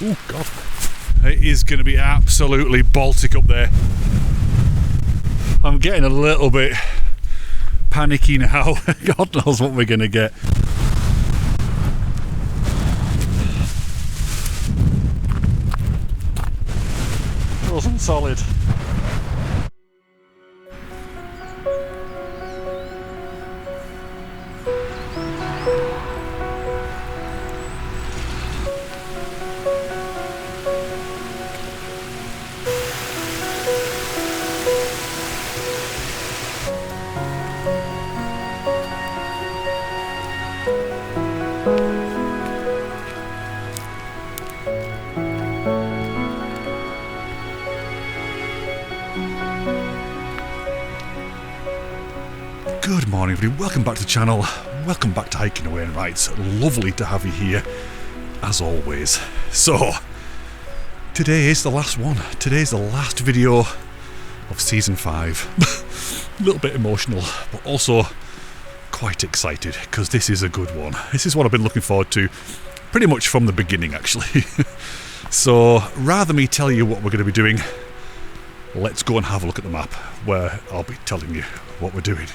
Oh God. It is going to be absolutely Baltic up there. I'm getting a little bit panicky now. God knows what we're going to get. Wasn't solid. Good morning everybody, welcome back to the channel, welcome back to Hiking the Wainwrights. Lovely to have you here, as always. So, today is the last one, today's the last video of season 5. A little bit emotional, but also quite excited, because this is a good one. This is what I've been looking forward to, pretty much from the beginning actually. So, rather than me tell you what we're going to be doing, let's go and have a look at the map, where I'll be telling you what we're doing.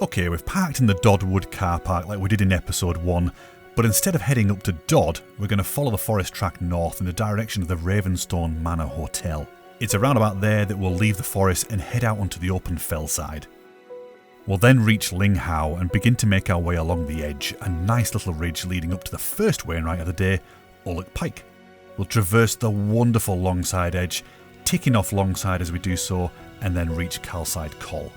Okay, we've parked in the Dodwood car park like we did in episode 1, but instead of heading up to Dodd, we're going to follow the forest track north in the direction of the Ravenstone Manor Hotel. It's around about there that we'll leave the forest and head out onto the open fell side. We'll then reach Linghow and begin to make our way along the edge, a nice little ridge leading up to the first Wainwright of the day, Ulloch Pike. We'll traverse the wonderful Longside Edge, ticking off Longside as we do so, and then reach Calside Col.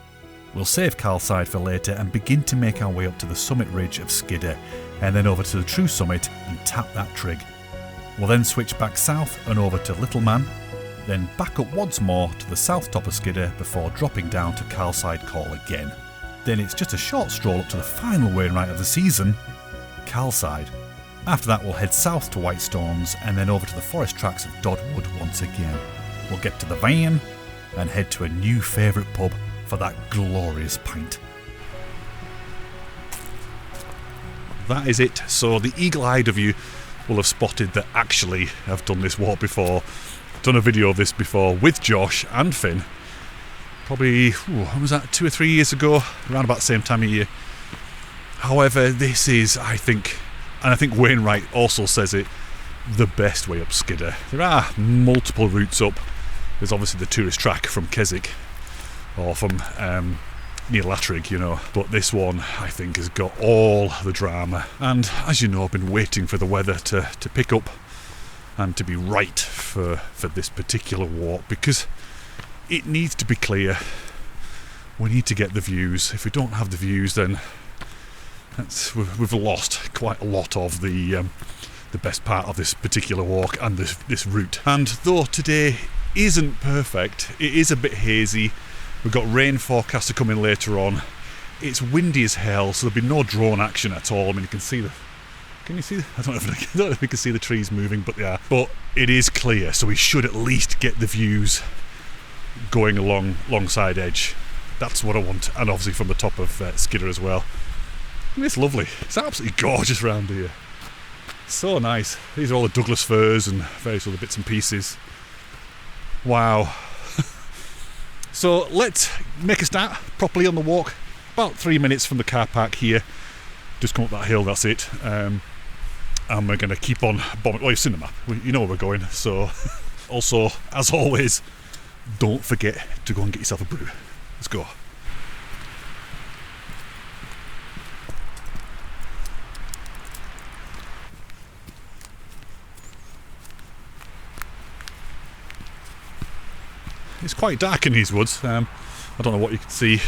We'll save Calside for later and begin to make our way up to the summit ridge of Skidder, and then over to the true summit and tap that trig. We'll then switch back south and over to Little Man, then back up once more to the south top of Skidder before dropping down to Calside Col again. Then it's just a short stroll up to the final Wainwright of the season, Calside. After that we'll head south to Whitestones and then over to the forest tracks of Dodwood once again. We'll get to the van and head to a new favourite pub for that glorious pint. That is it. So the eagle-eyed of you will have spotted that actually I've done this walk before, done a video of this before with Josh and Finn. Probably, when was that, 2 or 3 years ago, around about the same time of year. However, this is, I think, and I think Wainwright also says it, the best way up Skidder. There are multiple routes up. There's obviously the tourist track from Keswick, or from near Lattrig, you know, but this one I think has got all the drama, and as you know I've been waiting for the weather to pick up and to be right for this particular walk, because it needs to be clear. We need to get the views. If we don't have the views, then we've lost quite a lot of the best part of this particular walk and this route. And though today isn't perfect, it is a bit hazy. We've got rain forecast to come in later on. It's windy as hell, so there'll be no drone action at all. I mean, you can see the... Can you see the... I don't know if we can see the trees moving, but yeah. But it is clear, so we should at least get the views going along Longside Edge. That's what I want. And obviously from the top of Skidder as well. And it's lovely. It's absolutely gorgeous around here. So nice. These are all the Douglas firs and various other bits and pieces. Wow. So let's make a start properly on the walk. About 3 minutes from the car park here. Just come up that hill, that's it. And we're going to keep on bombing. Well, you've seen the map. You know where we're going. So also, as always, don't forget to go and get yourself a brew. Let's go. It's quite dark in these woods. I don't know what you can see,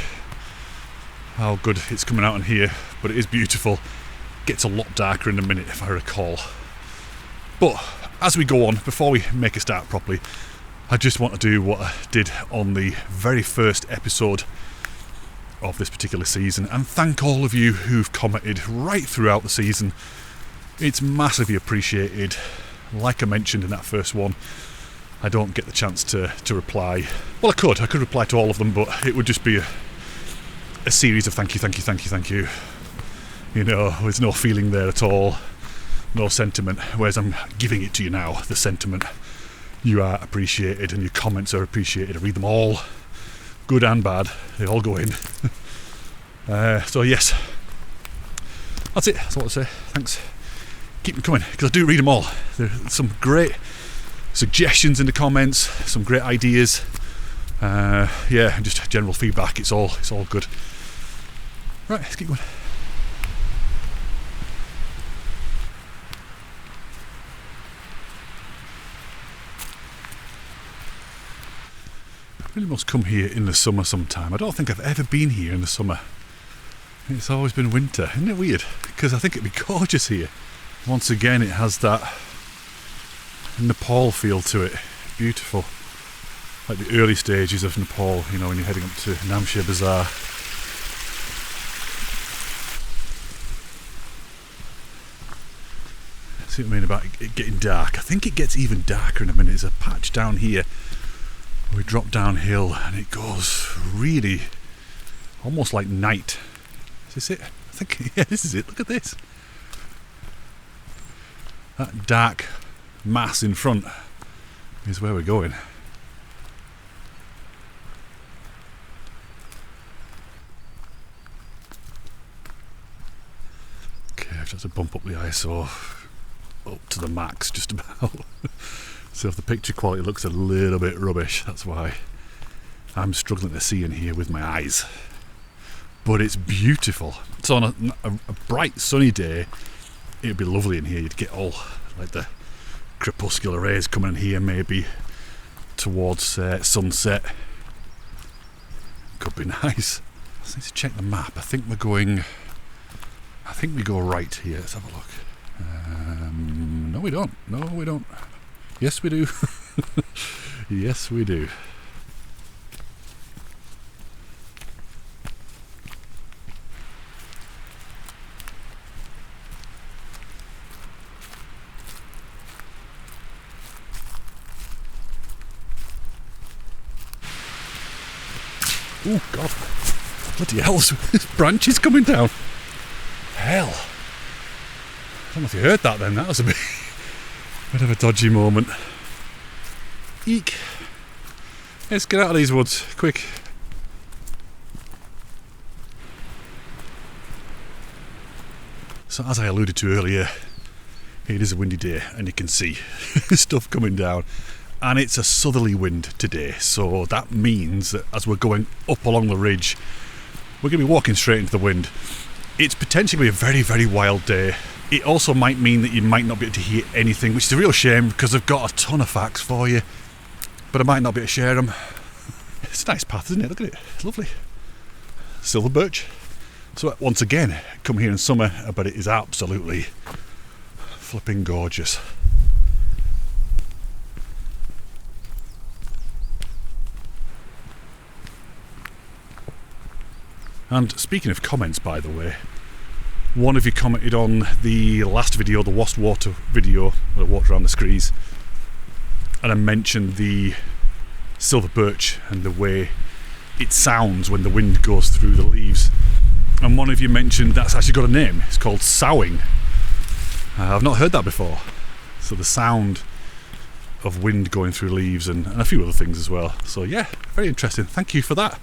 how good it's coming out in here, but it is beautiful. Gets a lot darker in a minute if I recall. But as we go on, before we make a start properly, I just want to do what I did on the very first episode of this particular season and thank all of you who've commented right throughout the season. It's massively appreciated. Like I mentioned in that first one, I don't get the chance to reply. Well, I could reply to all of them, but it would just be a series of thank you. You know, there's no feeling there at all. no sentiment, whereas I'm giving it to you now, the sentiment. You are appreciated and your comments are appreciated. I read them all, good and bad, they all go in. So yes, that's it, that's all I say. Thanks, keep them coming, because I do read them all. There are some great suggestions in the comments, some great ideas, yeah, and just general feedback. It's all good. Right, let's keep going. I really must come here in the summer sometime. I don't think I've ever been here in the summer. It's always been winter. Isn't it weird? Because I think it'd be gorgeous here. Once again, it has that Nepal feel to it. Beautiful. Like the early stages of Nepal, you know, when you're heading up to Namche Bazaar. See what I mean about it getting dark? I think it gets even darker in a minute. There's a patch down here. We drop downhill and it goes really almost like night. Is this it? I think, yeah, this is it. Look at this. That dark mass in front is where we're going. Okay, I've just to bump up the ISO up to the max just about. So if the picture quality looks a little bit rubbish, that's why I'm struggling to see in here with my eyes. But it's beautiful. So on a bright sunny day, it'd be lovely in here. You'd get all like the crepuscular rays coming in here, maybe towards sunset. Could be nice. I just need to check the map. I think we go right here. Let's have a look. No we don't. No we don't. Yes we do. Yes we do. Oh God, bloody hell, this branch is coming down. Hell. I don't know if you heard that then, that was a bit of a dodgy moment. Eek. Let's get out of these woods, quick. So as I alluded to earlier, it is a windy day and you can see stuff coming down. And it's a southerly wind today, so that means that as we're going up along the ridge, we're going to be walking straight into the wind. It's potentially a very, very wild day. It also might mean that you might not be able to hear anything, which is a real shame because I've got a ton of facts for you, but I might not be able to share them. It's a nice path, isn't it? Look at it, it's lovely. Silver birch. So once again, come here in summer, but it is absolutely flipping gorgeous. And speaking of comments, by the way, one of you commented on the last video, the Washed Water video, the water around the screes, and I mentioned the silver birch and the way it sounds when the wind goes through the leaves. And one of you mentioned that's actually got a name. It's called soughing. I've not heard that before. So the sound of wind going through leaves and a few other things as well. So yeah, very interesting. Thank you for that.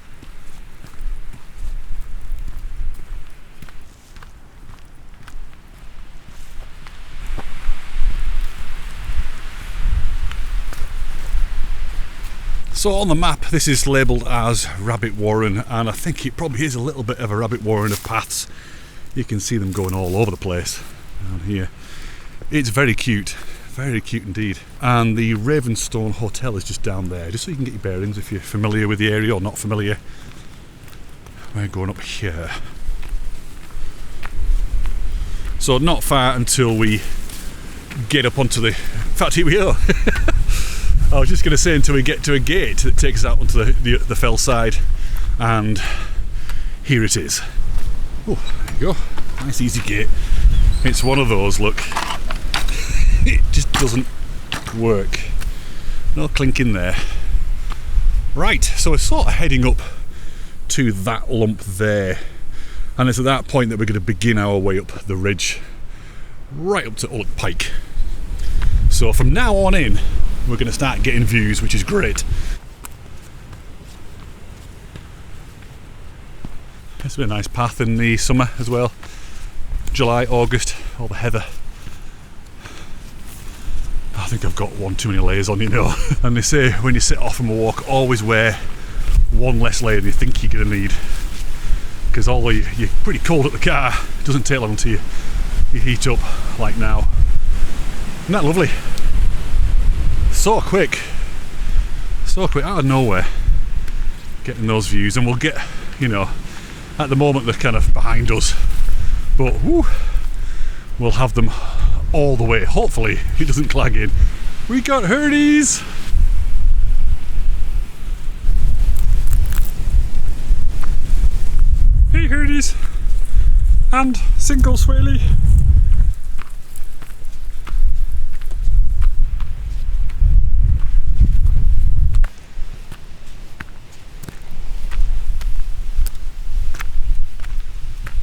So on the map this is labelled as Rabbit Warren, and I think it probably is a little bit of a rabbit warren of paths. You can see them going all over the place down here. It's very cute indeed. And the Ravenstone Hotel is just down there, just so you can get your bearings if you're familiar with the area or not familiar. We're going up here. So not far until we get up onto the... In fact, here we are. I was just going to say until we get to a gate that takes us out onto the fell side, and here it is. Oh, there you go. Nice easy gate. It's one of those, look. It just doesn't work. No clink in there. Right, so we're sort of heading up to that lump there, and it's at that point that we're going to begin our way up the ridge. right up to Ullock Pike. So from now on in, we're going to start getting views, which is great. It's been a nice path in the summer as well. July, August, all the heather. I think I've got one too many layers on, you know. And they say when you set off from a walk, always wear one less layer than you think you're going to need. Because although you're pretty cold at the car, it doesn't take long until you heat up like now. Isn't that lovely? So quick out of nowhere, getting those views. And we'll get, you know, at the moment they're kind of behind us, but whoo, we'll have them all the way. Hopefully it doesn't clag in. We got herdies! Hey herdies! And single swaley.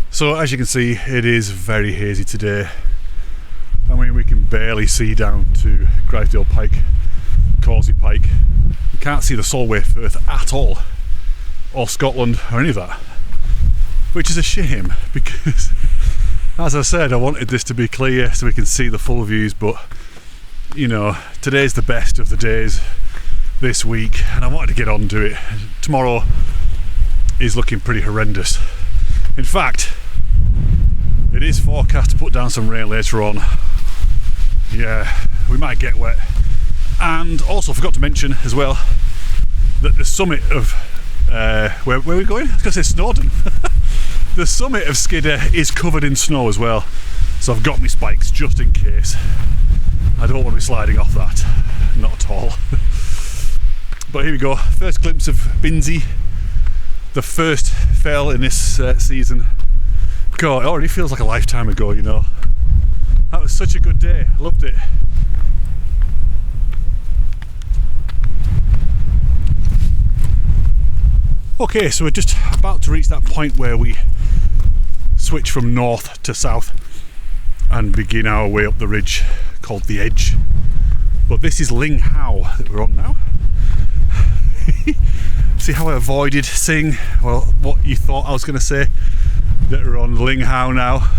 So as you can see, it is very hazy today. I mean, we can barely see down to Grizedale Pike, Causey Pike. You can't see the Solway Firth at all, or Scotland, or any of that. Which is a shame, because, as I said, I wanted this to be clear so we can see the full views, but, you know, today's the best of the days this week, and I wanted to get on to it. Tomorrow is looking pretty horrendous. In fact, it is forecast to put down some rain later on. Yeah, we might get wet. And also forgot to mention as well that the summit of where are we going? I was going to say Snowdon. The summit of Skidder is covered in snow as well, so I've got my spikes just in case. I don't want to be sliding off that, not at all. But here we go, first glimpse of Binsey, the first fell in this season. God, it already feels like a lifetime ago, you know. That was such a good day, I loved it. Okay, so we're just about to reach that point where we switch from north to south and begin our way up the ridge called the Edge. But this is Ling How that we're on now. See how I avoided saying, well, what you thought I was going to say, that we're on Ling How now.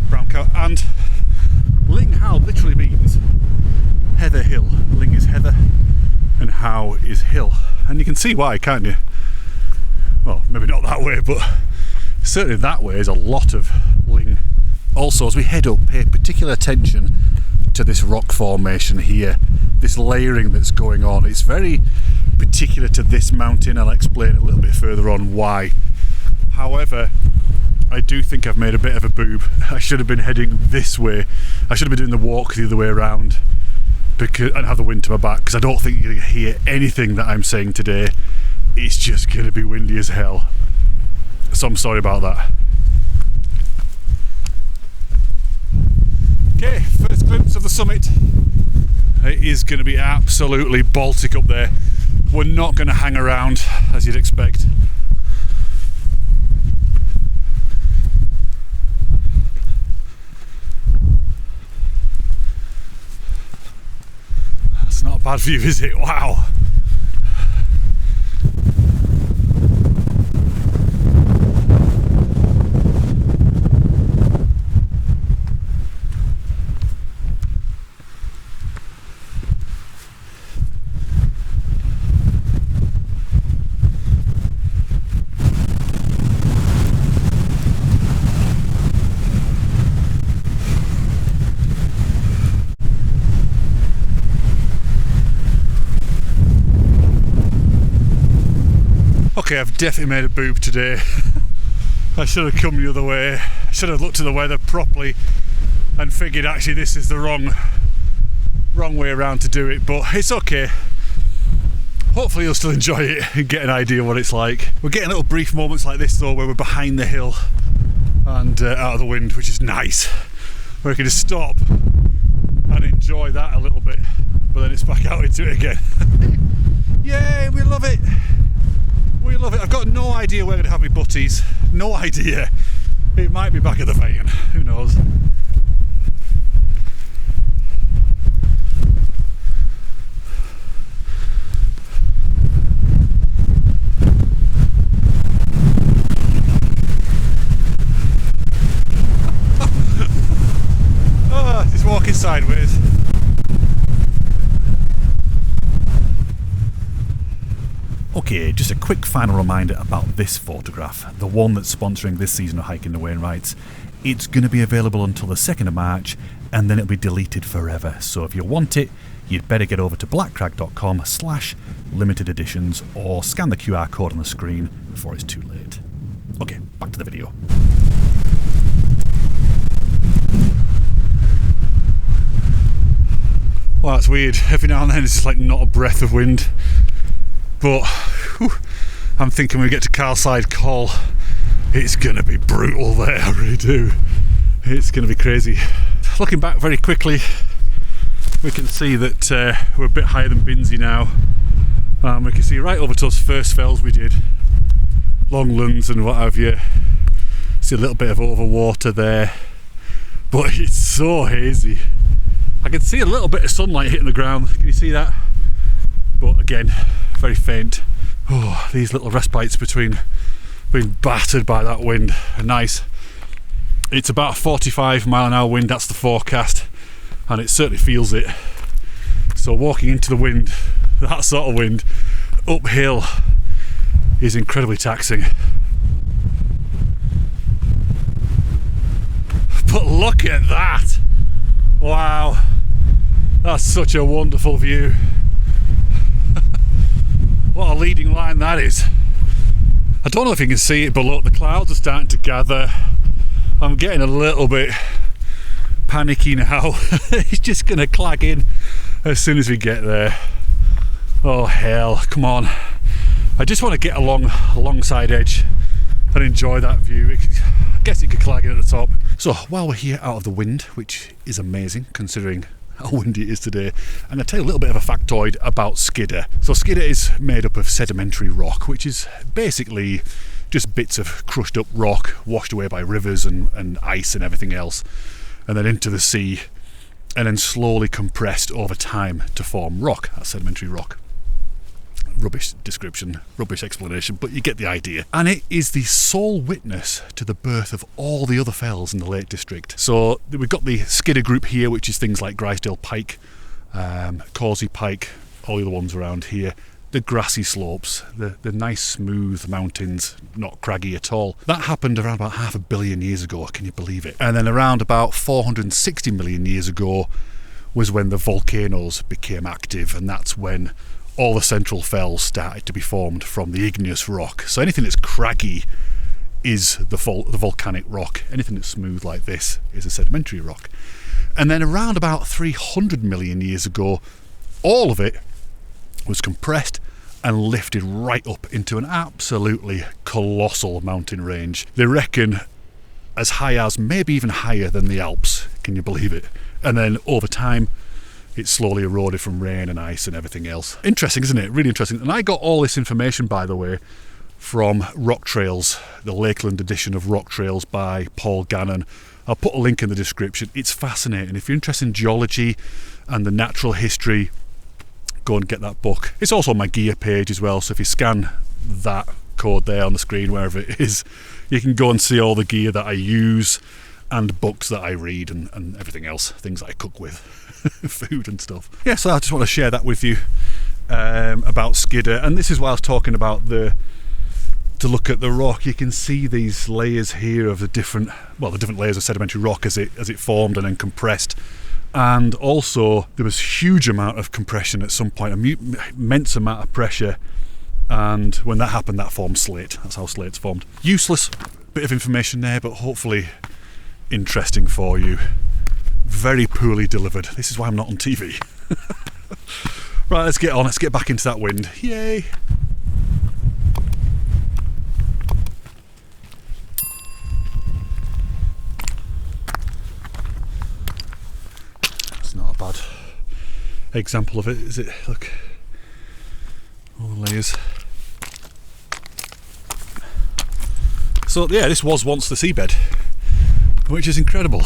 Brown cow. And Ling How literally means heather hill. Ling is heather and How is hill. And you can see why, can't you? Well, maybe not that way, but certainly that way is a lot of ling. Also, as we head up, pay particular attention to this rock formation here, this layering that's going on. It's very particular to this mountain. I'll explain a little bit further on why. However, I do think I've made a bit of a boob. I should have been heading this way. I should have been doing the walk the other way around and have the wind to my back, because I don't think you're going to hear anything that I'm saying today. It's just going to be windy as hell. So I'm sorry about that. Okay, first glimpse of the summit. It is going to be absolutely Baltic up there. We're not going to hang around as you'd expect. That's not a bad view, is it? Wow. Okay, I've definitely made a boob today. I should have come the other way. I should have looked at the weather properly and figured actually this is the wrong way around to do it, but it's okay. Hopefully you'll still enjoy it and get an idea what it's like. We're getting little brief moments like this though, where we're behind the hill and out of the wind, which is nice. Where we can just stop and enjoy that a little bit, but then it's back out into it again. Yay, we love it! We love it. I've got no idea where we're going to have my butties. No idea. It might be back at the vein. Who knows? Oh, just walking sideways. Okay, just a quick final reminder about this photograph, the one that's sponsoring this season of Hiking the Wainwrights. It's going to be available until the 2nd of March and then it'll be deleted forever. So if you want it, you'd better get over to blackcrag.com/limited editions or scan the QR code on the screen before it's too late. Okay, back to the video. Well, that's weird. Every now and then it's just like not a breath of wind. But whew, I'm thinking when we get to Carlside Col, it's going to be brutal there, I really do. It's going to be crazy. Looking back very quickly, we can see that we're a bit higher than Binsey now. We can see right over to those first fells we did, Longlands and what have you. See a little bit of overwater there, but it's so hazy. I can see a little bit of sunlight hitting the ground, can you see that? But again, very faint. Oh, these little respites between being battered by that wind are nice. It's about a 45-mile-an-hour wind, that's the forecast, and it certainly feels it. So walking into the wind, that sort of wind, uphill, is incredibly taxing. But look at that! Wow, that's such a wonderful view. What a leading line that is. I don't know if you can see it below, the clouds are starting to gather. I'm getting a little bit panicky now. It's just going to clag in as soon as we get there. Oh hell, come on. I just want to get along alongside edge and enjoy that view. I guess it could clag in at the top. So while we're here out of the wind, which is amazing considering how windy it is today, I'm going to tell you a little bit of a factoid about Skidder. So Skidder is made up of sedimentary rock, which is basically just bits of crushed up rock washed away by rivers and ice and everything else, and then into the sea, and then slowly compressed over time to form rock. That's sedimentary rock. Rubbish description, rubbish explanation, but you get the idea. And it is the sole witness to the birth of all the other fells in the Lake District. So we've got the Skidder group here, which is things like Grisdale Pike, Causey Pike, all the other ones around here. The grassy slopes, the nice smooth mountains, not craggy at all. That happened around about 500 million years ago, can you believe it? And then around about 460 million years ago was when the volcanoes became active, and that's when all the central fells started to be formed from the igneous rock. So anything that's craggy is the volcanic rock. Anything that's smooth like this is a sedimentary rock. And then around about 300 million years ago, all of it was compressed and lifted right up into an absolutely colossal mountain range. They reckon as high as, maybe even higher than the Alps. Can you believe it? And then over time, it slowly eroded from rain and ice and everything else. Interesting, isn't it? Really interesting. And I got all this information, by the way, from Rock Trails, the Lakeland edition of Rock Trails by Paul Gannon. I'll put a link in the description. It's fascinating. If you're interested in geology and the natural history, go and get that book. It's also on my gear page as well, so if you scan that code there on the screen, wherever it is, you can go and see all the gear that I use and books that I read and everything else, things that I cook with, food and stuff. Yeah, so I just want to share that with you about Skidder. And this is why I was talking about to look at the rock. You can see these layers here of the different layers of sedimentary rock as it formed and then compressed. And also there was huge amount of compression at some point, immense amount of pressure, and when that happened, that formed slate. That's how slate's formed. Useless bit of information there, but hopefully interesting for you. Very poorly delivered. This is why I'm not on TV. Right, let's get on. Let's get back into that wind. Yay! That's not a bad example of it, is it? Look, all the layers. So yeah, this was once the seabed, which is incredible.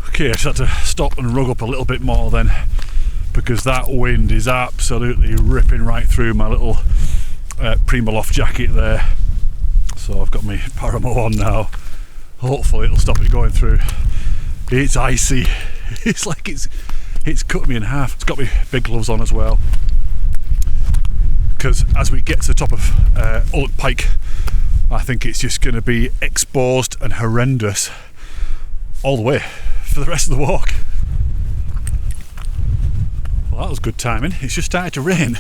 Okay, I just had to stop and rug up a little bit more then, because that wind is absolutely ripping right through my little Primaloft jacket there. So I've got my Paramo on now. Hopefully it'll stop it going through. It's icy. It's like it's cut me in half. It's got me big gloves on as well, because as we get to the top of Ulloch Pike, I think it's just going to be exposed and horrendous all the way for the rest of the walk. Well, that was good timing. It's just started to rain.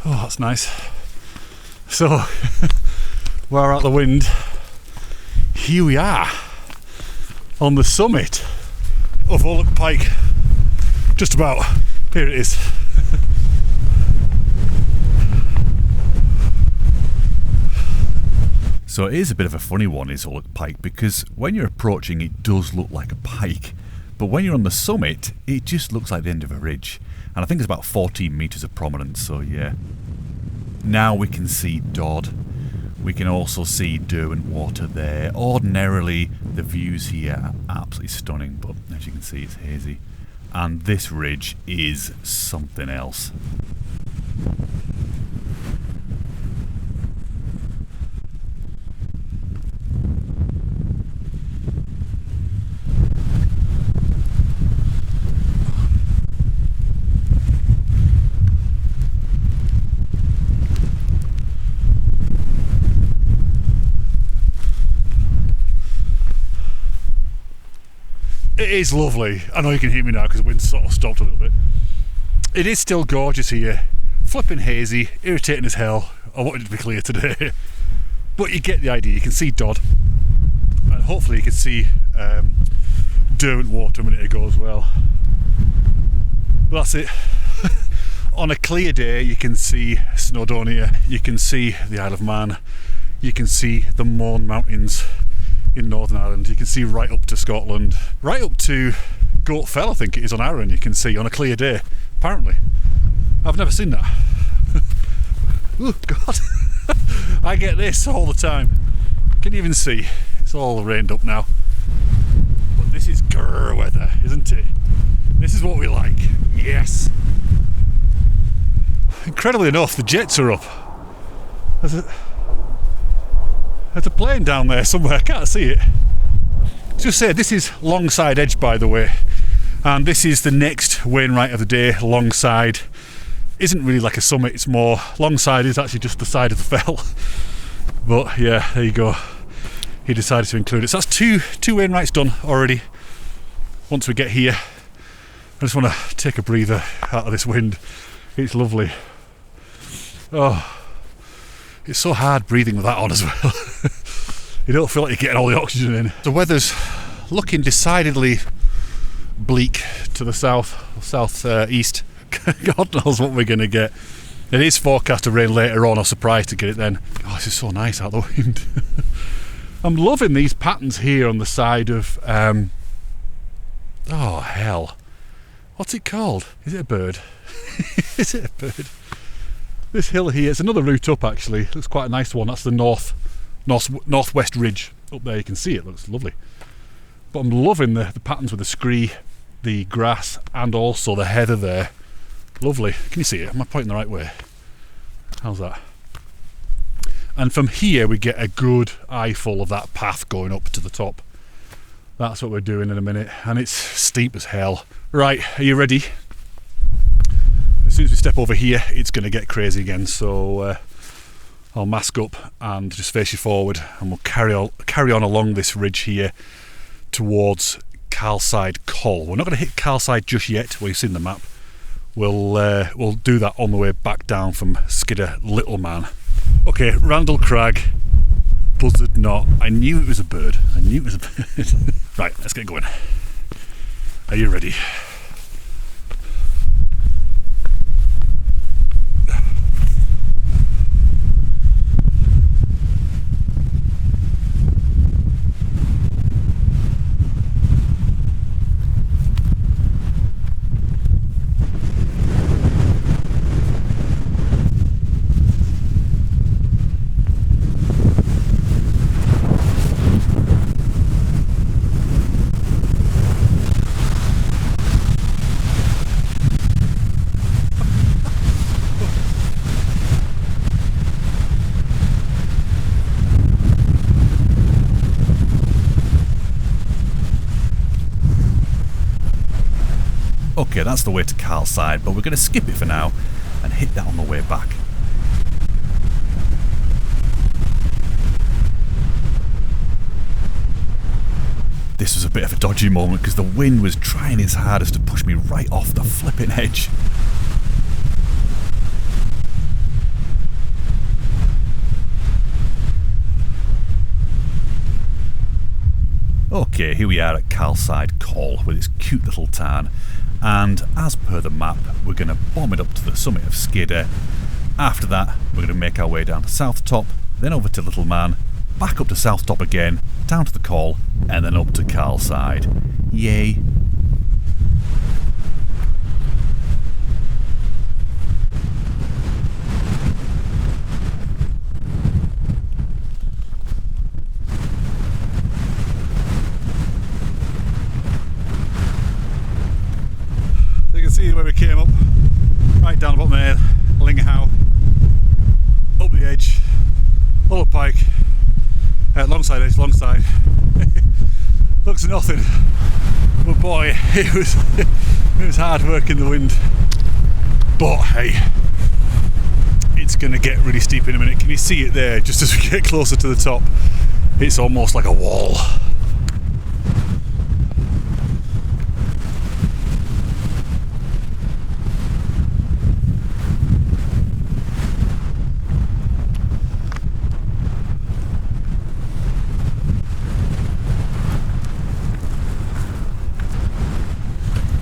That's nice. So, we're out the wind. Here we are on the summit of Ulloch Pike. Just about. Here it is. So it is a bit of a funny one, is Ulloch Pike, because when you're approaching it does look like a pike, but when you're on the summit it just looks like the end of a ridge, and I think it's about 14 metres of prominence, so yeah. Now we can see Dodd. We can also see Derwentwater there. Ordinarily the views here are absolutely stunning, but as you can see it's hazy. And this ridge is something else. It is lovely. I know you can hear me now because the wind's sort of stopped a little bit. It is still gorgeous here. Flipping hazy, irritating as hell. I wanted it to be clear today. But you get the idea. You can see Dodd. And hopefully you can see Derwentwater a minute ago as well. But that's it. On a clear day you can see Snowdonia. You can see the Isle of Man. You can see the Mourne Mountains in Northern Ireland. You can see right up to Scotland, right up to Goat Fell, I think it is, on Arran. You can see on a clear day, apparently. I've never seen that. Oh God. I get this all the time. Can you even see? It's all rained up now. But this is grrr weather, isn't it? This is what we like. Yes. Incredibly enough, the jets are up. There's a plane down there somewhere, I can't see it. Just say, this is Longside Edge, by the way, and this is the next Wainwright of the day. Longside isn't really like a summit, it's more, Longside is actually just the side of the fell. But yeah, there you go. He decided to include it. So that's two Wainwrights done already. Once we get here, I just want to take a breather out of this wind. It's lovely. Oh. It's so hard breathing with that on as well. You don't feel like you're getting all the oxygen in. The weather's looking decidedly bleak to the south-east. God knows what we're going to get. It is forecast to rain later on. I'm surprised to get it then. Oh, this is so nice out the wind. I'm loving these patterns here on the side of... oh, hell. What's it called? Is it a bird? Is it a bird? This hill here, it's another route up actually. Looks quite a nice one. That's the northwest ridge up there. You can see it. Looks lovely. But I'm loving the patterns with the scree, the grass, and also the heather there. Lovely. Can you see it? Am I pointing the right way? How's that? And from here we get a good eyeful of that path going up to the top. That's what we're doing in a minute, and it's steep as hell. Right, are you ready? As soon as we step over here, it's going to get crazy again, so I'll mask up and just face you forward, and we'll carry on along this ridge here towards Carlside Col. We're not going to hit Carlside just yet. Well, you've seen the map. We'll do that on the way back down from Skidder Little Man. Okay, Randall Crag, buzzard not. I knew it was a bird. I knew it was a bird. Right, let's get going. Are you ready? Okay, that's the way to Carlside, but we're going to skip it for now and hit that on the way back. This was a bit of a dodgy moment because the wind was trying its hardest to push me right off the flipping edge. Okay, here we are at Carlside Col with its cute little tarn, and as per the map we're going to bomb it up to the summit of Skidder. After that we're going to make our way down to South Top, then over to Little Man, back up to South Top again, down to the Col, and then up to Carlside. Yay! See where we came up, right down the bottom there, Linghow, up the edge, all up Pike, longside edge, longside. Looks nothing, but boy, it was hard work in the wind. But hey, it's going to get really steep in a minute. Can you see it there? Just as we get closer to the top, it's almost like a wall.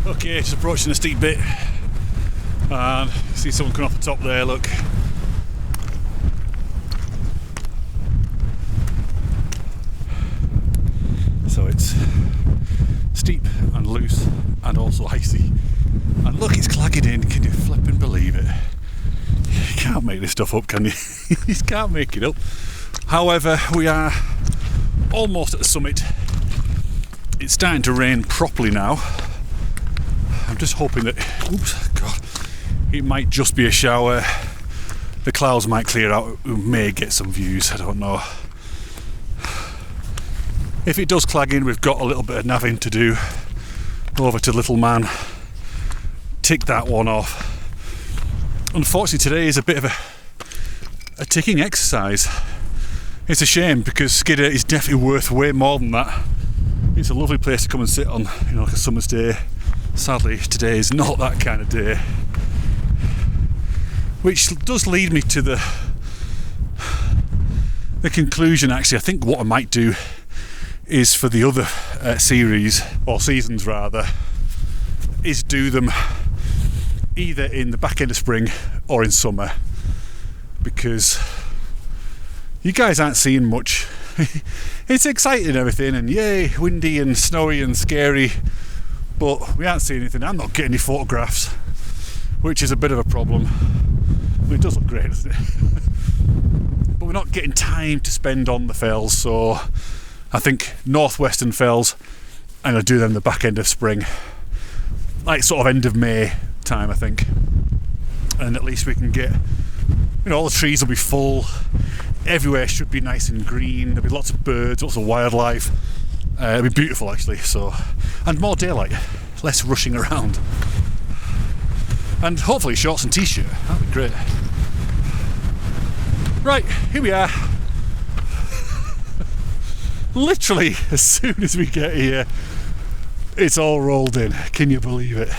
Okay, just approaching a steep bit, and you see someone coming off the top there, look. So it's steep and loose and also icy. And look, it's clagging in, can you flipping believe it? You can't make this stuff up, can you? You just can't make it up. However, we are almost at the summit. It's starting to rain properly now. I'm just hoping that, oops, God, it might just be a shower. The clouds might clear out, we may get some views, I don't know. If it does clag in, we've got a little bit of navving to do. Over to Little Man, tick that one off. Unfortunately today is a bit of a ticking exercise. It's a shame because Skidder is definitely worth way more than that. It's a lovely place to come and sit on, you know, like a summer's day. Sadly, today is not that kind of day. Which does lead me to the conclusion, actually. I think what I might do is for the other series, or seasons rather, is do them either in the back end of spring or in summer. Because you guys aren't seeing much. It's exciting and everything, and yay, windy and snowy and scary. But we aren't seeing anything. I'm not getting any photographs, which is a bit of a problem. I mean, it does look great, doesn't it? But we're not getting time to spend on the fells, so I think northwestern fells, I'm going to do them the back end of spring, like sort of end of May time, I think. And at least we can get, you know, all the trees will be full, everywhere should be nice and green, there'll be lots of birds, lots of wildlife. It'll be beautiful actually, so, and more daylight, less rushing around, and hopefully shorts and t-shirt, that'd be great. Right, here we are. Literally as soon as we get here, it's all rolled in. Can you believe it?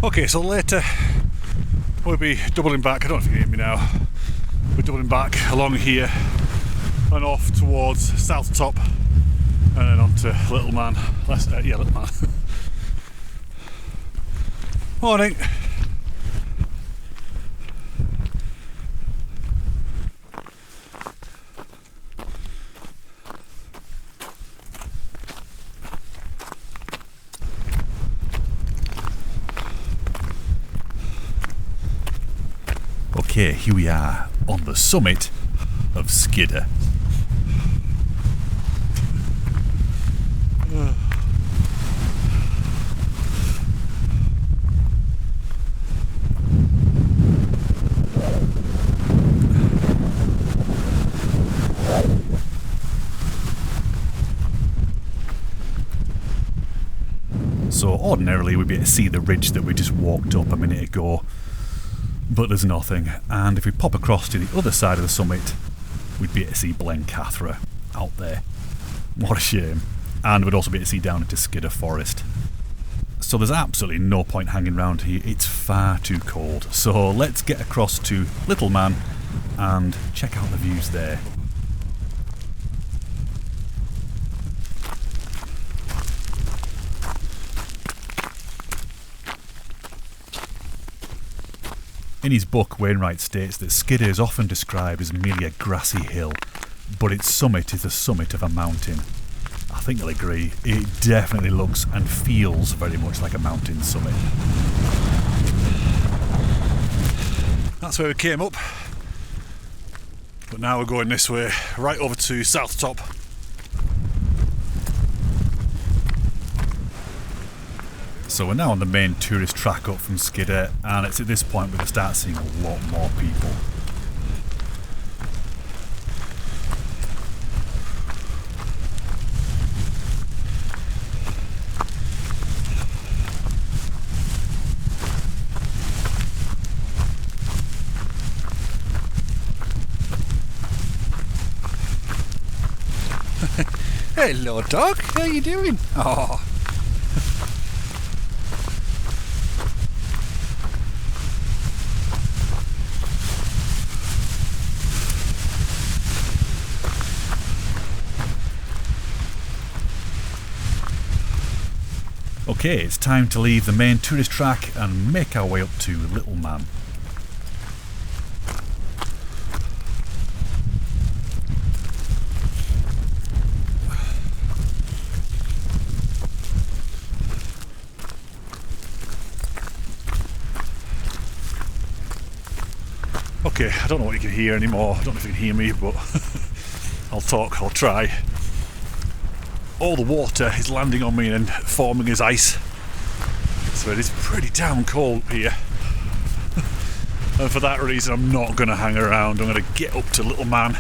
Okay, so later we'll be doubling back. I don't know if you can hear me now. We're doubling back along here and off towards South Top and then on to Little Man. Little Man. Morning. Okay, here we are on the summit of Skidder. So ordinarily we'd be able to see the ridge that we just walked up a minute ago, but there's nothing, and if we pop across to the other side of the summit we'd be able to see Blencathra out there. What a shame. And we'd also be able to see down into Skidder Forest. So there's absolutely no point hanging around here, it's far too cold. So let's get across to Little Man and check out the views there. In his book, Wainwright states that Skidder is often described as merely a grassy hill, but its summit is the summit of a mountain. I think you'll agree, it definitely looks and feels very much like a mountain summit. That's where we came up, but now we're going this way, right over to South Top. So we're now on the main tourist track up from Skidder, and it's at this point we're going to start seeing a lot more people. Hello dog, how you doing? Oh. Okay, it's time to leave the main tourist track and make our way up to Little Man. Okay, I don't know what you can hear anymore. I don't know if you can hear me, but I'll talk, I'll try. All the water is landing on me and forming as ice, so it is pretty damn cold here. And for that reason I'm not going to hang around. I'm going to get up to Little Man,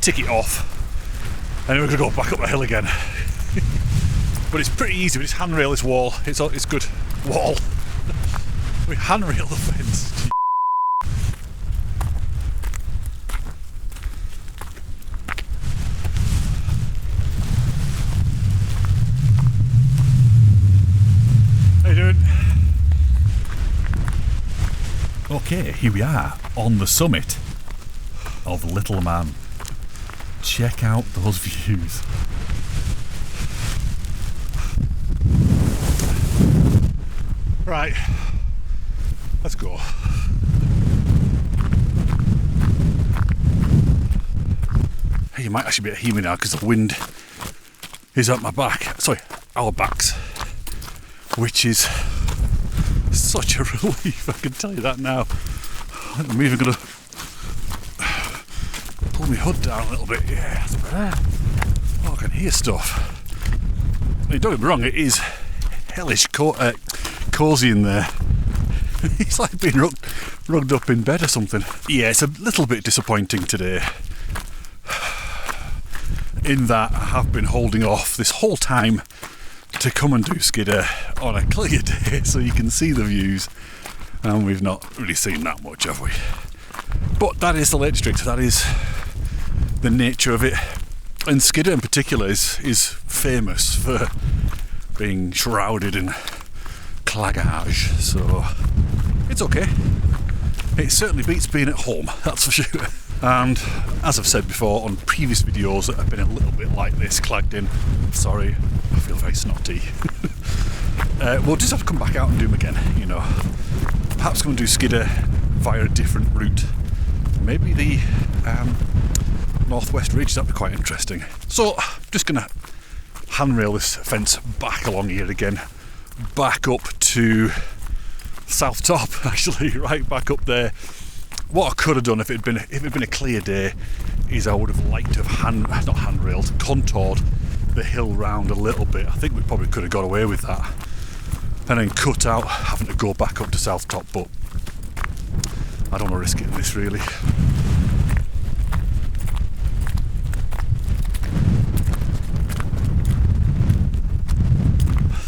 tick it off, and then we're going to go back up the hill again. But it's pretty easy, we just handrail this wall. It's good wall. We handrail the fence. Okay, here we are on the summit of Little Man. Check out those views. Right, let's go. Hey, you might actually be able to hear me now because the wind is at my back. Sorry, our backs, which is such a relief, I can tell you that now. I'm even going to pull my hood down a little bit. Yeah, that's better. Oh, I can hear stuff. I mean, don't get me wrong, it is hellish cosy in there. It's like being rugged up in bed or something. Yeah, it's a little bit disappointing today, in that I have been holding off this whole time to come and do Skidder on a clear day so you can see the views, and we've not really seen that much, have we? But that is the Lake District, that is the nature of it, and Skidder in particular is famous for being shrouded in clagage, so it's okay. It certainly beats being at home, that's for sure. And as I've said before on previous videos that have been a little bit like this, clagged in, sorry, I feel very snotty. We'll just have to come back out and do them again, you know. Perhaps go and do Skidder via a different route. Maybe the Northwest Ridge, that'd be quite interesting. So, just gonna handrail this fence back along here again, back up to South Top, actually, right back up there. What I could have done if it had been a clear day is I would have liked to have not handrailed, contoured the hill round a little bit. I think we probably could have got away with that, and then cut out having to go back up to South Top, but I don't want to risk it in this really.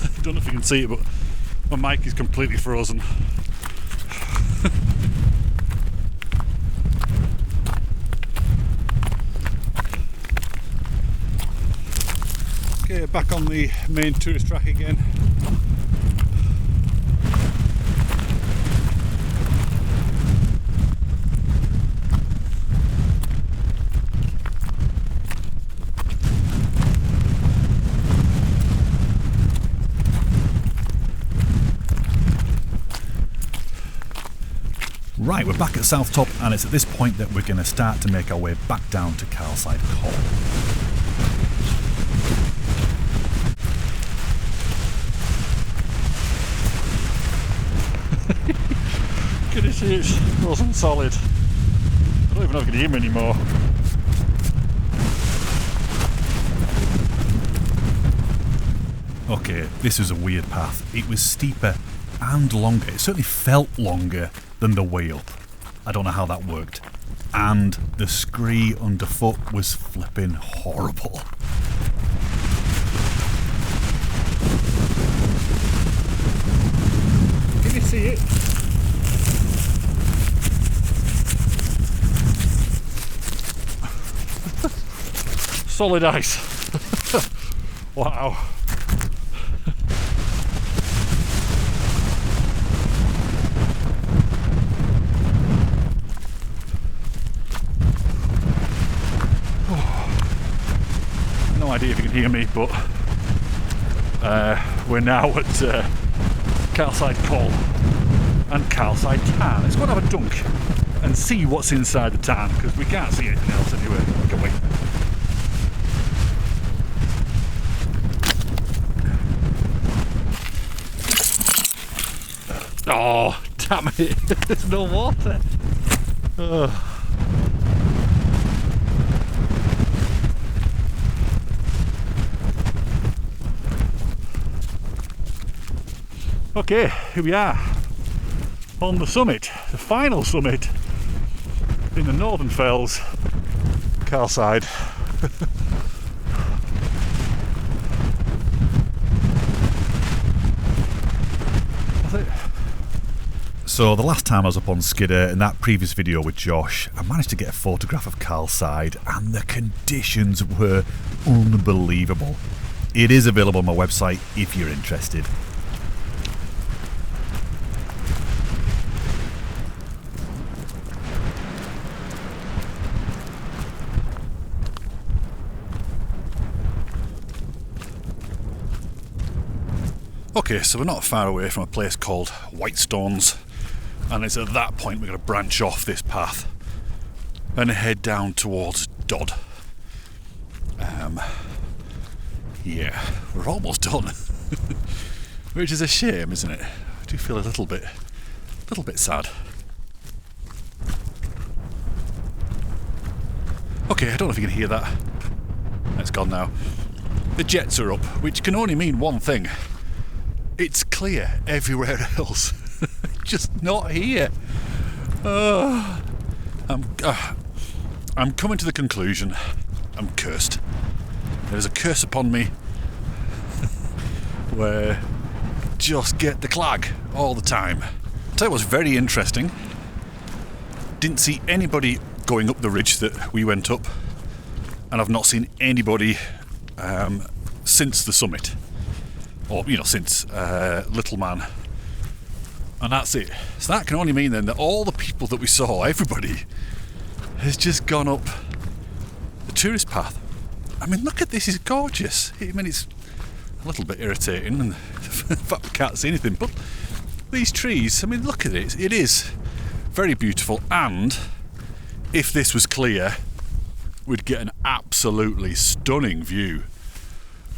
I don't know if you can see it, but my mic is completely frozen. Okay, back on the main tourist track again. Right, we're back at South Top, and it's at this point that we're going to start to make our way back down to Carlside Col. Goodness, it's frozen solid. I don't even know if I can hear him anymore. Okay, this was a weird path. It was steeper and longer. It certainly felt longer than the way up. I don't know how that worked. And the scree underfoot was flipping horrible. Can you see it? Solid ice. Wow. No idea if you can hear me, but we're now at Carlside Col and Carlside Tarn. Let's go and have a dunk and see what's inside the tarn, because we can't see anything else anyway, can we? Oh, damn it, there's no water. Okay, here we are on the summit, the final summit in the Northern Fells, Carlside. So the last time I was up on Skidder, in that previous video with Josh, I managed to get a photograph of Carlside, and the conditions were unbelievable. It is available on my website if you're interested. Okay, so we're not far away from a place called Whitestones, and it's at that point we're going to branch off this path and head down towards Dodd. Yeah, we're almost done, which is a shame, isn't it? I do feel a little bit sad. Okay, I don't know if you can hear that. It's gone now. The jets are up, which can only mean one thing. It's clear everywhere else, just not here. I'm coming to the conclusion I'm cursed. There's a curse upon me where just get the clag all the time. I'll tell you what's very interesting. Didn't see anybody going up the ridge that we went up, and I've not seen anybody since the summit. Or, you know, since Little Man And that's it. So that can only mean then that all the people that we saw, everybody, has just gone up the tourist path. I mean, look at this, it's gorgeous. I mean, it's a little bit irritating and the fact we can't see anything, but these trees, I mean, look at it. It is very beautiful, and if this was clear, we'd get an absolutely stunning view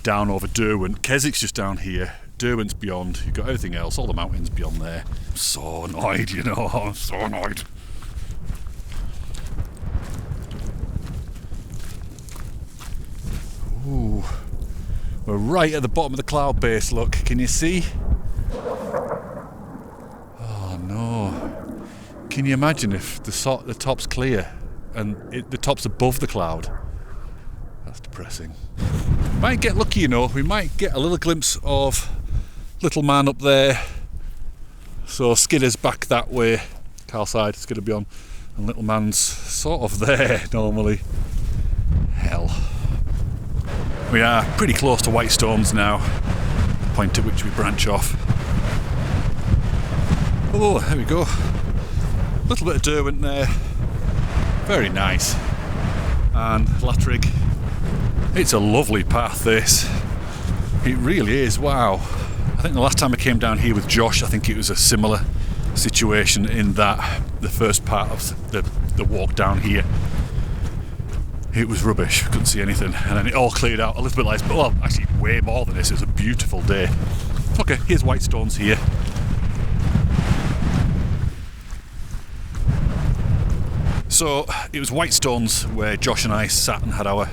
down over Derwent. Keswick's just down here. Derwent's beyond, you've got everything else, all the mountains beyond there. I'm so annoyed, you know, I'm so annoyed. Ooh, we're right at the bottom of the cloud base, look, can you see? Oh no. Can you imagine if the top's clear and the top's above the cloud? That's depressing. Might get lucky, you know, we might get a little glimpse of Little Man up there. So Skidder's back that way, Carlside, Skidder beyond, and Little Man's sort of there normally. Hell. We are pretty close to Whitestones now, the point at which we branch off. Oh, there we go. A little bit of Derwent there. Very nice. And Latrig. It's a lovely path, this. It really is, wow. I think the last time I came down here with Josh, I think it was a similar situation in that the first part of the walk down here, it was rubbish, couldn't see anything, and then it all cleared out a little bit like, well, actually way more than this. It was a beautiful day. Okay, here's Whitestones here. So it was Whitestones where Josh and I sat and had our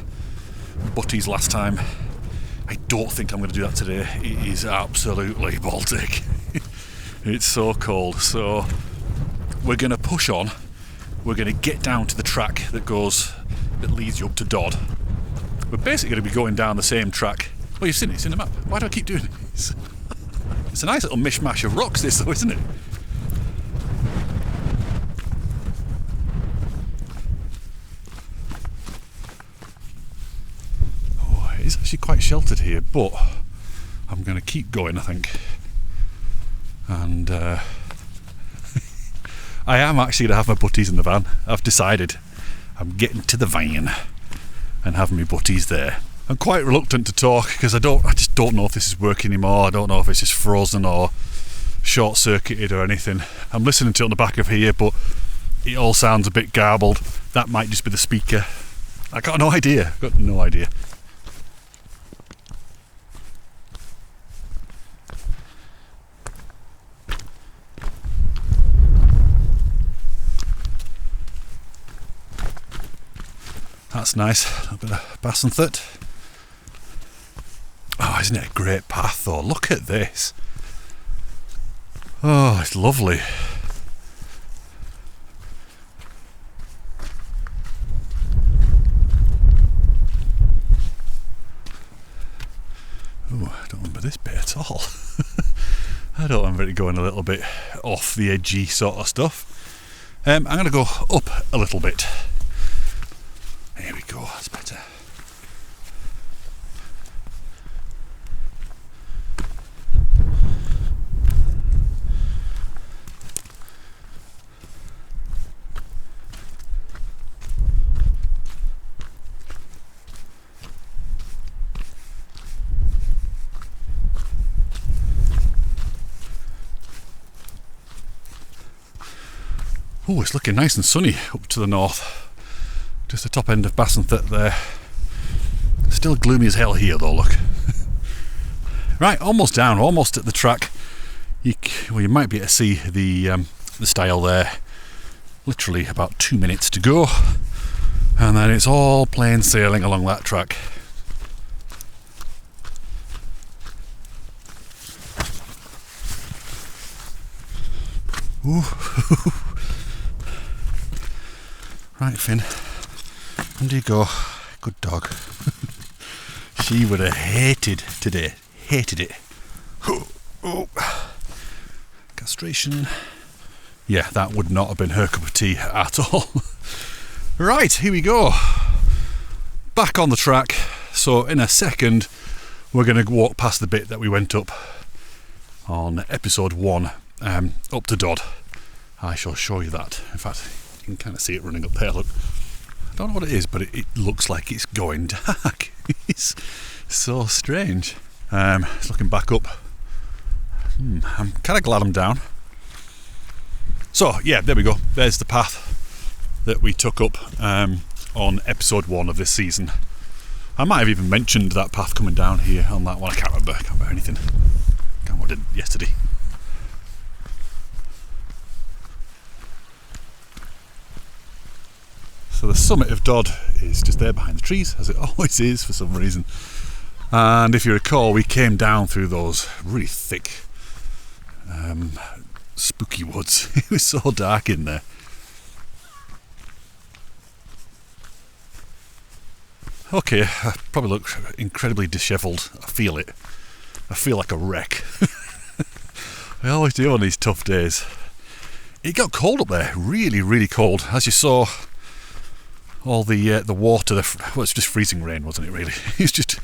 butties last time. I don't think I'm going to do that today. It is absolutely Baltic. It's so cold. So we're going to push on. We're going to get down to the track that leads you up to Dodd. We're basically going to be going down the same track. Oh, you've seen it, it's in the map. Why do I keep doing this? It's a nice little mishmash of rocks, this though, isn't it? It's actually quite sheltered here, but I'm going to keep going, I think. And I am actually going to have my butties in the van. I've decided I'm getting to the van and having my butties there. I'm quite reluctant to talk because I just don't know if this is working anymore. I don't know if it's just frozen or short-circuited or anything. I'm listening to it on the back of here, but it all sounds a bit garbled. That might just be the speaker. I got no idea. That's nice, a little bit of Bassenthut. Oh, isn't it a great path though? Look at this. Oh, it's lovely. Oh, I don't remember this bit at all. I don't remember it going a little bit off the edgy sort of stuff. I'm going to go up a little bit. There we go, that's better. Oh, it's looking nice and sunny up to the north. Just the top end of Bassenthut there. Still gloomy as hell here though, look. Right, almost down, almost at the track. You might be able to see the stile there. Literally about 2 minutes to go. And then it's all plain sailing along that track. Ooh. Right, Finn. Under you go. Good dog. She would have hated today. Hated it. Oh. Castration. Yeah, that would not have been her cup of tea at all. Right, here we go. Back on the track. So in a second, we're going to walk past the bit that we went up on episode 1 up to Dodd. I shall show you that. In fact, you can kind of see it running up there, look. I don't know what it is, but it looks like it's going dark. It's so strange. It's looking back up. I'm kind of glad I'm down. So, yeah, there we go. There's the path that we took up on episode 1 of this season. I might have even mentioned that path coming down here on that one. I can't remember anything. I can't remember what I did yesterday. So the summit of Dodd is just there behind the trees, as it always is for some reason. And if you recall, we came down through those really thick, spooky woods. It was so dark in there. Okay, I probably look incredibly dishevelled. I feel it. I feel like a wreck. I always do on these tough days. It got cold up there, really, really cold. As you saw, all the water, well, it's just freezing rain, wasn't it, really? It's just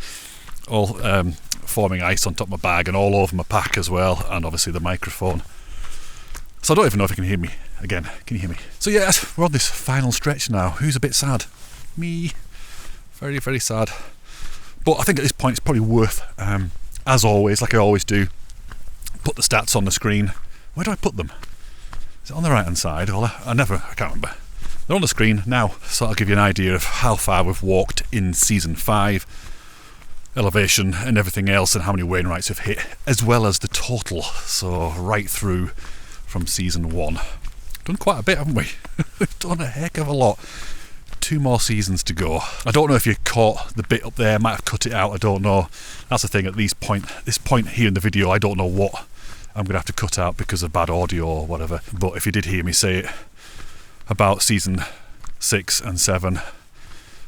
all forming ice on top of my bag and all over my pack as well, and obviously the microphone. So I don't even know if you can hear me again. Can you hear me? So yeah, we're on this final stretch now. Who's a bit sad? Me. Very, very sad. But I think at this point it's probably worth, as always, like I always do, put the stats on the screen. Where do I put them? Is it on the right hand side? I can't remember. They're on the screen now, so I'll give you an idea of how far we've walked in Season 5, elevation and everything else, and how many Wainwrights have hit, as well as the total, so right through from Season 1. Done quite a bit, haven't we? We've done a heck of a lot. 2 more seasons to go. I don't know if you caught the bit up there, I might have cut it out, I don't know. That's the thing, at this point here in the video, I don't know what I'm going to have to cut out because of bad audio or whatever. But if you did hear me say it about Season 6 and 7,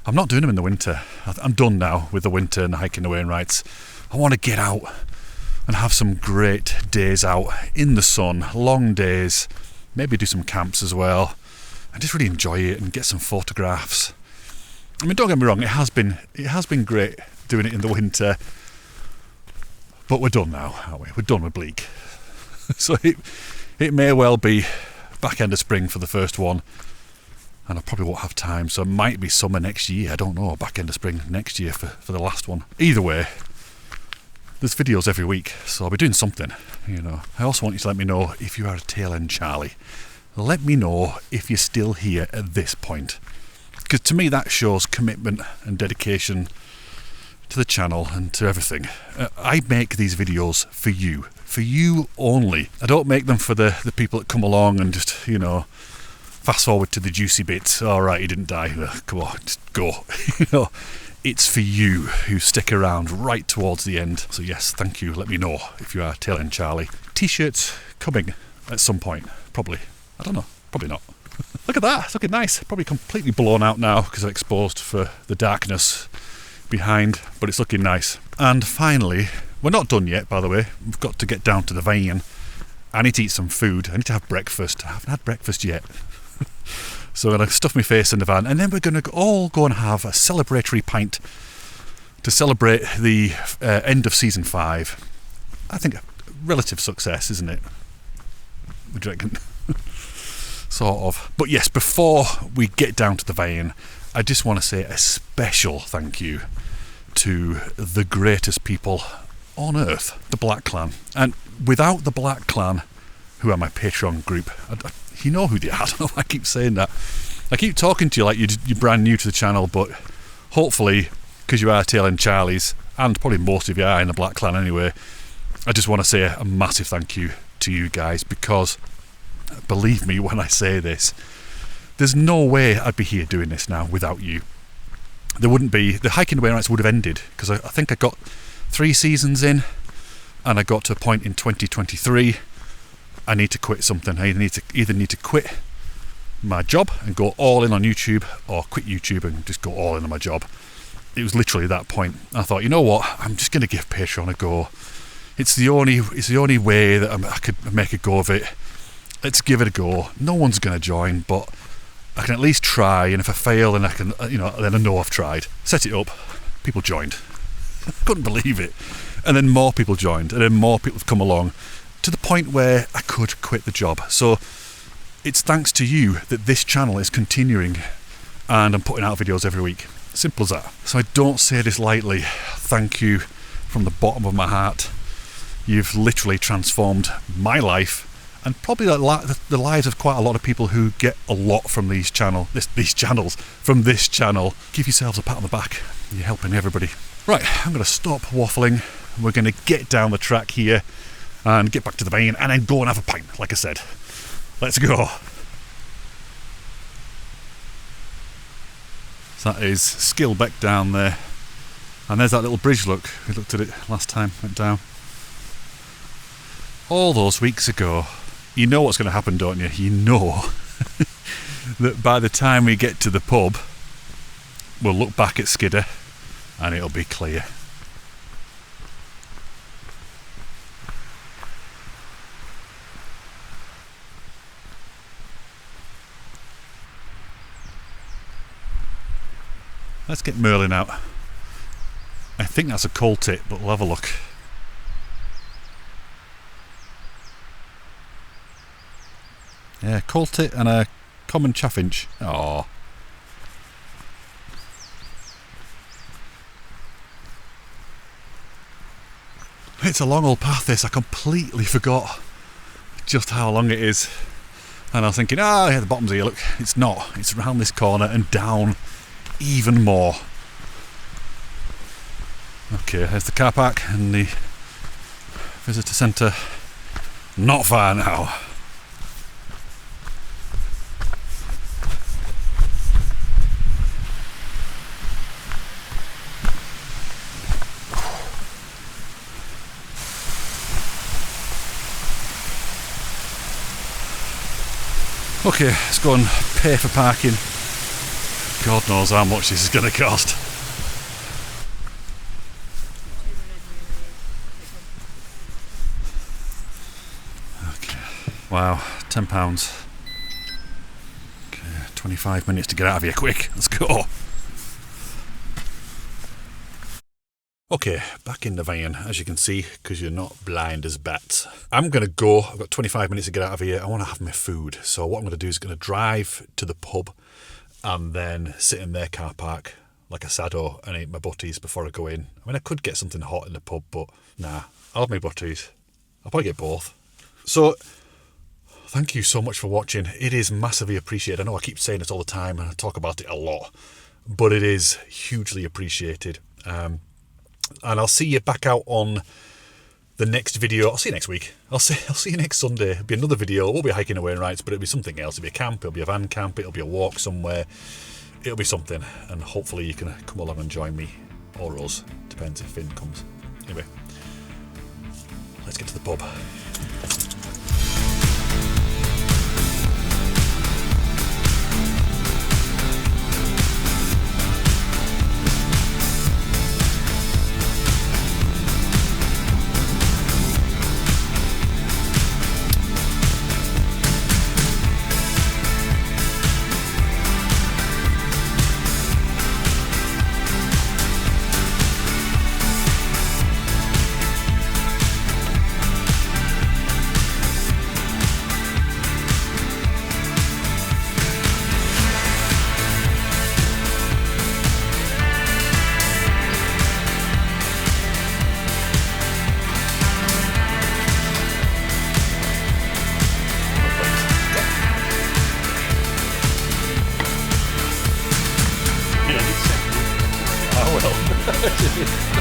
I'm not doing them in the winter. I'm done now with the winter and hiking the Wainwrights. I want to get out and have some great days out in the sun, long days, maybe do some camps as well, and just really enjoy it and get some photographs. I mean, don't get me wrong, it has been great doing it in the winter, but we're done now, aren't we? We're done with Bleak. So it may well be back end of spring for the first one, and I probably won't have time, so it might be summer next year, I don't know, back end of spring next year for the last one. Either way, there's videos every week, so I'll be doing something, you know. I also want you to let me know if you are a tail end Charlie. Let me know if you're still here at this point, because to me that shows commitment and dedication to the channel and to everything. I make these videos for you only. I don't make them for the people that come along and just, you know, fast forward to the juicy bits. All right, he didn't die. Come on, just go. You know, it's for you who stick around right towards the end. So yes, thank you. Let me know if you are tail end Charlie. T-shirts coming at some point, probably. I don't know, probably not. Look at that, it's looking nice. Probably completely blown out now because I'm exposed for the darkness behind, but it's looking nice. And finally, we're not done yet, by the way. We've got to get down to the van. I need to eat some food. I need to have breakfast. I haven't had breakfast yet. So I'm going to stuff my face in the van, and then we're going to all go and have a celebratory pint to celebrate the end of Season 5. I think a relative success, isn't it? What do you reckon? Sort of. But yes, before we get down to the van, I just want to say a special thank you to the greatest people on earth, the Black Clan. And without the Black Clan, who are my Patreon group, you know who they are. I don't know why I keep saying that. I keep talking to you like you're brand new to the channel, but hopefully, because you are tail end Charlies, and probably most of you are in the Black Clan anyway, I just want to say a massive thank you to you guys, because believe me when I say this, there's no way I'd be here doing this now without you. There wouldn't be. The Hiking the Wainwrights would have ended, because I think I got 3 seasons in, and I got to a point in 2023 I need to quit something. I either need to quit my job and go all in on YouTube, or quit YouTube and just go all in on my job. It was literally that point. I thought, you know what, I'm just going to give Patreon a go. It's the only way that I could make a go of it. Let's give it a go. No one's going to join, but I can at least try, and if I fail, then I can, then I know I've tried. Set it up, people joined. I couldn't believe it. And then more people joined, and then more people have come along, to the point where I could quit the job. So it's thanks to you that this channel is continuing and I'm putting out videos every week. Simple as that. So I don't say this lightly. Thank you from the bottom of my heart. You've literally transformed my life and probably the lives of quite a lot of people who get a lot from these channels. From this channel. Give yourselves a pat on the back. You're helping everybody. Right, I'm going to stop waffling. We're going to get down the track here and get back to the vein and then go and have a pint, like I said. Let's go. So that is Skillbeck down there. And there's that little bridge, look. We looked at it last time, went down. All those weeks ago. You know what's going to happen, don't you? You know that by the time we get to the pub, we'll look back at Skidder and it'll be clear. Let's get Merlin out. I think that's a coal tit, but we'll have a look. Yeah, coal tit and a common chaffinch. Oh. It's a long old path this. I completely forgot just how long it is. And I was thinking, yeah, the bottom's here, look. It's not. It's around this corner and down even more. Okay, there's the car park and the visitor centre. Not far now. Okay, let's go and pay for parking. God knows how much this is going to cost. Okay, wow, £10. Okay, 25 minutes to get out of here, quick, let's go. Okay, back in the van, as you can see, because you're not blind as bats. I'm going to go, I've got 25 minutes to get out of here. I want to have my food. So what I'm going to do is going to drive to the pub and then sit in their car park like a sado and eat my butties before I go in. I mean, I could get something hot in the pub, but nah, I'll have my butties. I'll probably get both. So, thank you so much for watching. It is massively appreciated. I know I keep saying this all the time and I talk about it a lot, but it is hugely appreciated. And I'll see you back out on the next video. I'll see you next week. I'll see you next Sunday. It'll be another video. It won't be hiking the Wainwrights, but it'll be something else. It'll be a camp, it'll be a van camp, it'll be a walk somewhere. It'll be something. And hopefully you can come along and join me. Or us. Depends if Finn comes. Anyway, let's get to the pub. I will.